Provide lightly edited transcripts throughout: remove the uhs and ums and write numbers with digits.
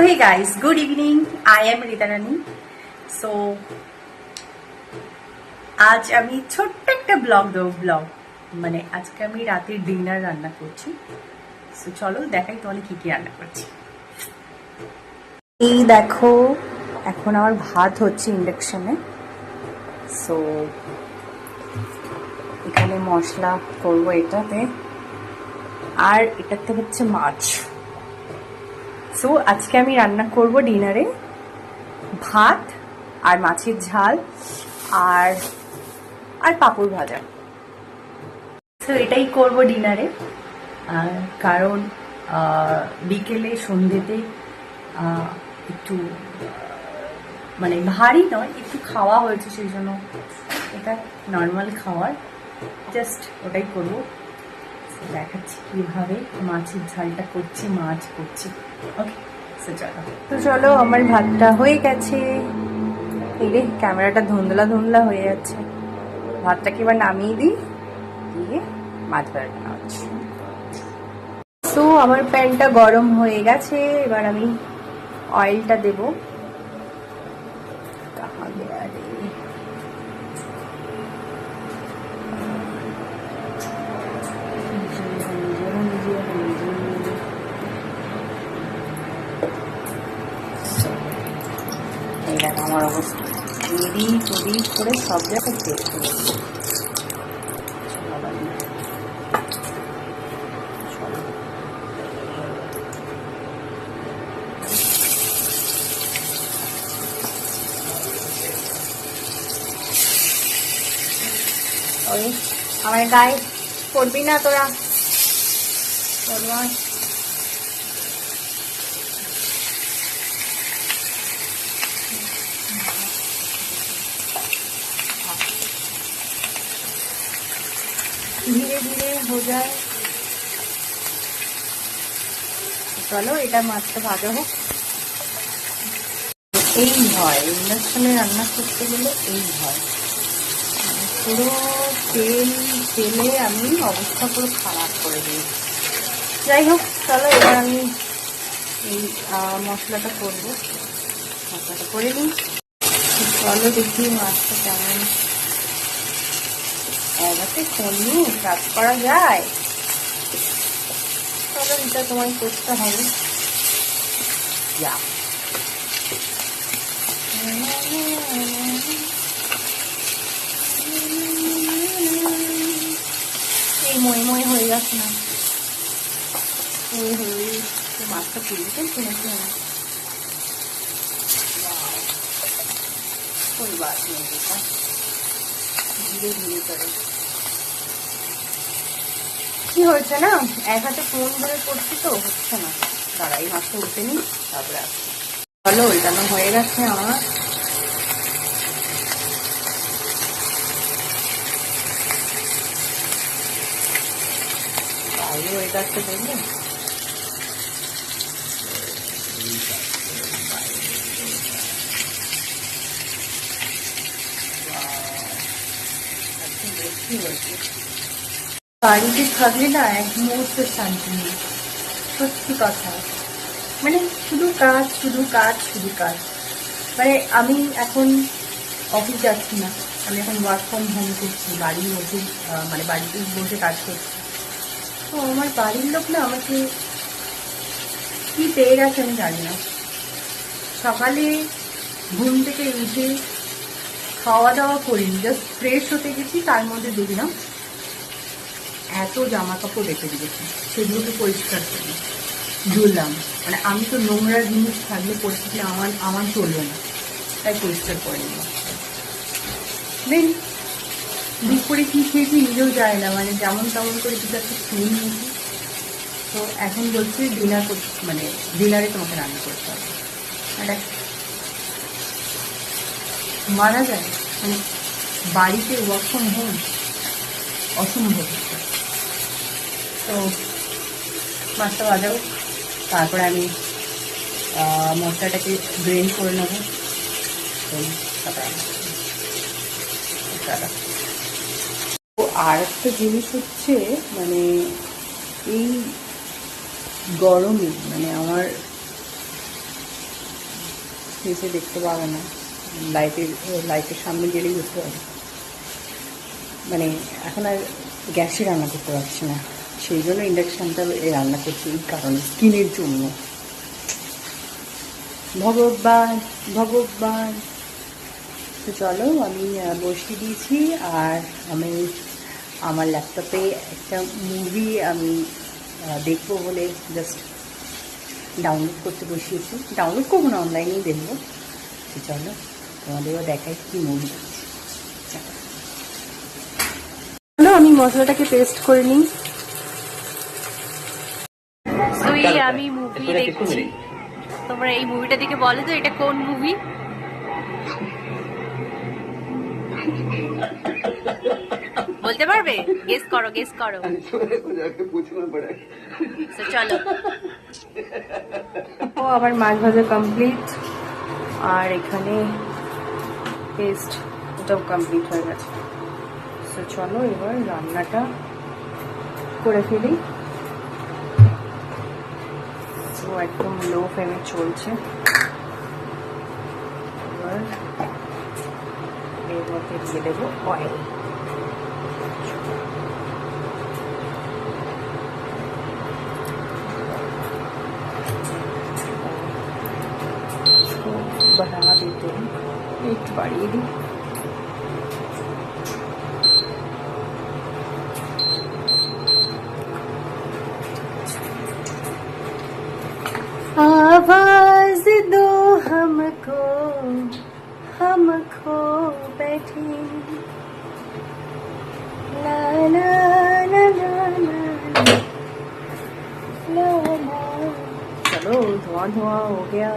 Hey guys, good evening. I am Rita Rani. So আজ আমি ছোট্ট একটা ব্লগ মানে আজকে আমি রাতের ডিনার রান্না করছি। সো চলো দেখাই তোমাদের কি কি রান্না করছি। এই দেখো, এখন আমার ভাত হচ্ছে ইন্ডাকশনে। সো এখানে মশলা করবো এটাতে, আর এটাতে হচ্ছে মাছ। সো আজকে আমি রান্না করব ডিনারে ভাত আর মাছের ঝাল আর আর পাঁপড় ভাজা। সো এটাই করব ডিনারে, কারণ বিকেলে সন্ধ্যেতে একটু মানে ভারী নয়, একটু খাওয়া হয়েছে, সেই জন্য এটা নর্মাল খাওয়ার, জাস্ট ওটাই করবো। দেখাচ্ছি কিভাবে মাছের ঝালটা করছি, মাছ করছি। ওকে, তো চলো আমার ভাতটা হয়ে গেছে। এই রে, ক্যামেরাটা ধুন্দলা হয়ে যাচ্ছে। ভাতটাকে এবার নামিয়ে দিই, দিয়ে মাছ ভাজাটা নামাচ্ছি। তো আমার প্যানটা গরম হয়ে গেছে, এবার আমি অয়েলটা দেবো। এই দেখো আমার অবস্থা, এদিক করে সব জায়গায় তেল করেছি। আমার গায়ে পড়বি না তোরা, ধীরে ধীরে হয়ে যায়। চলো এটা মাছটা ভাজা হোক। এই হয় ইন্ডাকশনে রান্না করতে গেলে, এই হয় পুরো তেলে আমি অবস্থা পুরো খারাপ করে দিই। যাই হোক, চলো এবার আমি এই মশলাটা করবো, মশলাটা করে নিই। চলো দেখি মাছটা কেমন এগাতে করলু কাজ করা যায়। চলো এটা তোমায় করতে হবে। এই মই হয়ে যাচ্ছে না, মাছটা পুড়িয়ে ফেলছি নাকি আমি? कोई बात नहीं बेटा, धीरे धीरे करो। কি হচ্ছে না, এক হাতে ফোন ধরে করছি তো হচ্ছে না। দাঁড়া, এই মাছটা উঠে নি, তারপরে আসছি। ভালো ওইটানো হয়ে গেছে আমার। বাইরে হয়ে যাচ্ছে, দেখলে বাড়িতে থাকলে না এক মুহূর্ত শান্তি নেই, সত্যি কথা। মানে শুধু কাজ শুধু কাজ শুধু কাজ। মানে আমি এখন অফিস যাচ্ছি না, আমি এখন ওয়ার্ক ফ্রম হোম করছি, বাড়ির মধ্যে মানে বাড়িতে বসে কাজ করছি। তো আমার বাড়ির লোক না আমাকে কি পেয়ে গেছে আমি জানি না। সকালে ঘুম থেকে উঠে খাওয়া দাওয়া করিনি, জাস্ট ফ্রেশ হতে গেছি, তার মধ্যে দেখলাম এত জামা কাপড় রেখে দিয়েছি, সেগুলোকে পরিষ্কার করি ধুলাম। মানে আমি তো নোংরা জিনিস থাকলে পরিস্থিতি আমার চলবে না, তাই পরিষ্কার করে নিলাম। দেন দুপুরে কি খেয়েছি নিজেও যায় না, মানে যেমন তেমন করে কিছু একটা খেয়ে নিয়েছি। তো এখন বলছি ডিনার করতে, মানে ডিনারে তোমাকে রান্না করতে হবে। মানে মারা যায়, মানে বাড়িতে ওয়ার্ক ফ্রম হোম অসম্ভব। তো মাছটা ভাজাও, তারপরে আমি মশলাটাকে গ্রেন্ড করে নেবো। তো আর একটা জিনিস হচ্ছে, মানে এই গরমে মানে আমার নিচে দেখতে পাবে না, লাইটের সামনে গেলেই বুঝতে পারবে। মানে এখন আর গ্যাসে রান্না করতে পারছি না, সেই জন্য ইন্ডাকশানটা রান্না করছি, এই কারণে স্কিনের জন্য। ভগবান ভগবান। তো চলো, আমি বসিয়ে দিয়েছি, আর আমি আমার ল্যাপটপে একটা মুভি আমি দেখবো বলে জাস্ট ডাউনলোড করতে বসিয়েছি। ডাউনলোড করবো না, অনলাইনেই দেখবো। তো চলো তোমাদেরও দেখাই কি মুভি দেখছি। চলো আমি মশলাটাকে পেস্ট করে নিই। আমি মুভি দেখছি, তোমরা এই মুভিটা দেখে বলো তো এটা কোন মুভি। বলতে পারবে? গেস করো, গেস করো। চলো। ও আবার মাছ ভাজা কমপ্লিট, আর এখানে পেস্ট এটাও কমপ্লিট হয়ে গেছে। তো চলো এবার রান্নাটা করে ফেলি। তো একদম লো ফ্লেমে চলছে। এবার এর মধ্যে দিয়ে দেবো অয়েল। बढ़ा देते हैं, एक बाड़ी दी। आवाज दो हमको, हम खो बैठे, ला ला ला ला ला ला। चलो धुआं धुआं हो गया।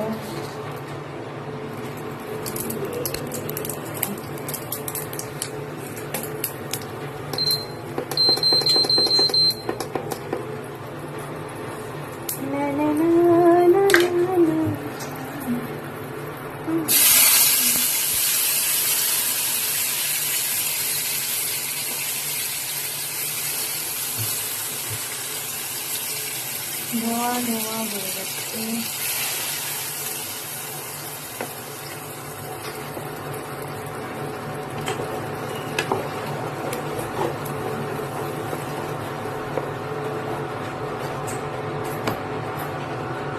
ধোয়া ধোয়া হয়ে যাচ্ছে।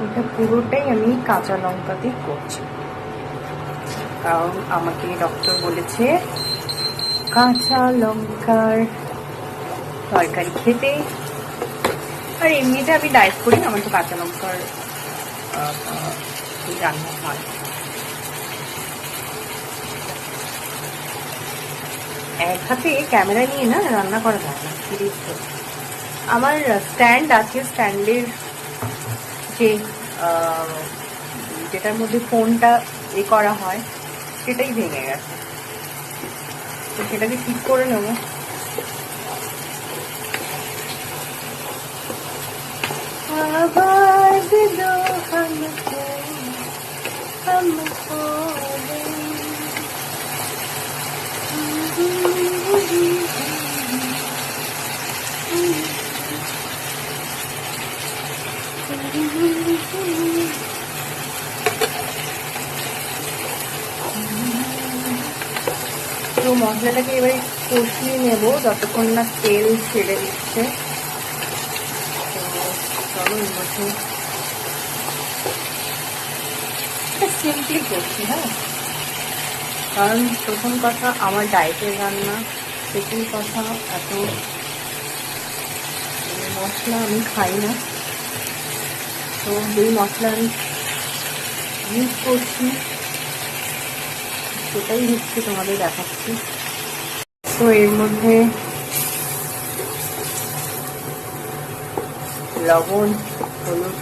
এটা পুরোটাই আমি কাঁচা লঙ্কা দিয়ে করছি, কারণ আমাকে ডক্টর বলেছে কাঁচা লঙ্কার তরকারি খেতে। আর এমনিতে আমি ডায়েট করি, আমার তো কাঁচা লঙ্কার রান্না হয়। এক হাতে ক্যামেরা নিয়ে না রান্না করা যায় না, সিরিয়াস। আমার স্ট্যান্ড আছে, স্ট্যান্ডের যেটার মধ্যে ফোনটা করা হয় সেটাই ভেঙে গেছে, তো সেটাকে ঠিক করে নেবো। आवाज दो हमको, हमको তো মশলাটাকে এবারে কষিয়ে নেব যতক্ষণ না তেল ছেড়ে দিচ্ছে। চলো এর মধ্যে সিম্পলি করছি, হ্যাঁ, কারণ প্রথম কথা আমার ডায়েটের রান্না, সেকেন্ড কথা এত মশলা আমি খাই না, তো যেই মশলা আমি ইউজ করছি সেটাই হচ্ছে তোমাদের দেখাচ্ছি। তো এর মধ্যে লবণ হলুদ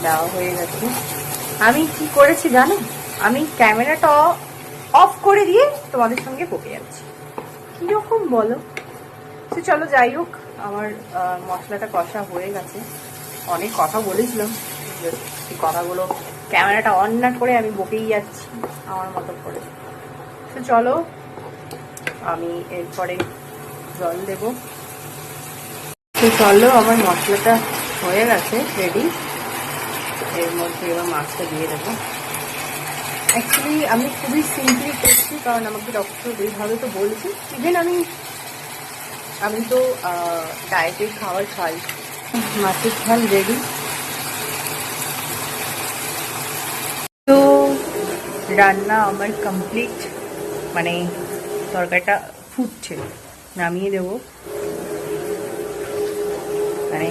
দেওয়া হয়ে গেছে। আমি কি করেছি জানো, আমি ক্যামেরাটা অফ করে দিয়ে তোমাদের সঙ্গে বকে যাচ্ছি, কিরকম বলো। তো চলো যাই হোক, আমার মশলাটা কষা হয়ে গেছে। অনেক কথা বলেছিলাম, সেই কথাগুলো ক্যামেরাটা অন না করে আমি বকেই যাচ্ছি আমার মতো করে। তো চলো আমি এরপরে জল দেবো। তো চলো আমার মশলাটা হয়ে গেছে রেডি, এর মধ্যে এবার মাছটা দিয়ে দেবো। অ্যাকচুয়ালি আমি খুবই সিম্পলি করছি, কারণ আমাকে ডক্টর এইভাবে তো বলছে। ইভেন আমি তো ডায়েটের খাবার খাই। মাছের ঝাল রেডি। তো রান্না আমার কমপ্লিট, মানে তরকারিটা ফুটছে, নামিয়ে দেব। মানে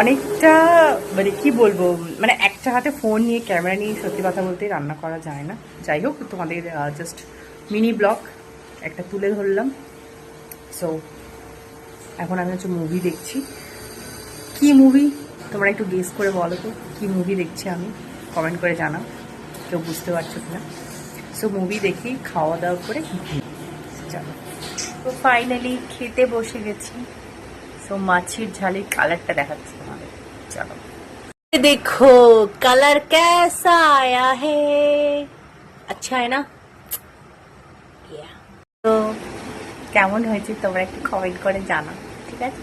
অনেকটা, মানে কি বলবো, মানে একটা হাতে ফোন নিয়ে ক্যামেরা নিয়ে সত্যি কথা বলতে রান্না করা যায় না। যাই হোক, তোমাদের জাস্ট মিনি ব্লগ একটা তুলে ধরলাম। সো এখন আমি হচ্ছে মুভি দেখছি। কি মুভি তোমরা একটু গেস করে বলো তো, কি মুভি দেখছি আমি, কমেন্ট করে জানাও, কেউ বুঝতে পারছো কিনা। সো মুভি দেখি, খাওয়া দাওয়া করে চলো। তো ফাইনালি খেতে বসে গেছি। সো মাছের ঝালের কালারটা দেখাচ্ছি তোমাদের, চলো। দেখো কালার कैसा आया है, अच्छा है ना? তো কেমন হয়েছে তোমরা একটু কমেন্ট করে জানাও, ঠিক আছে?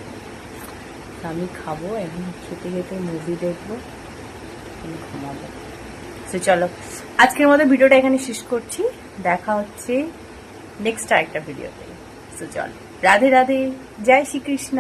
আমি খাবো, এখন খেতে খেতে মুভি দেখবো, ঘুমাবো। তো চলো, আজকের মতো ভিডিওটা এখানে শেষ করছি। দেখা হচ্ছে নেক্সট আরেকটা ভিডিওতে। তো চলো, রাধে রাধে, জয় শ্রীকৃষ্ণ।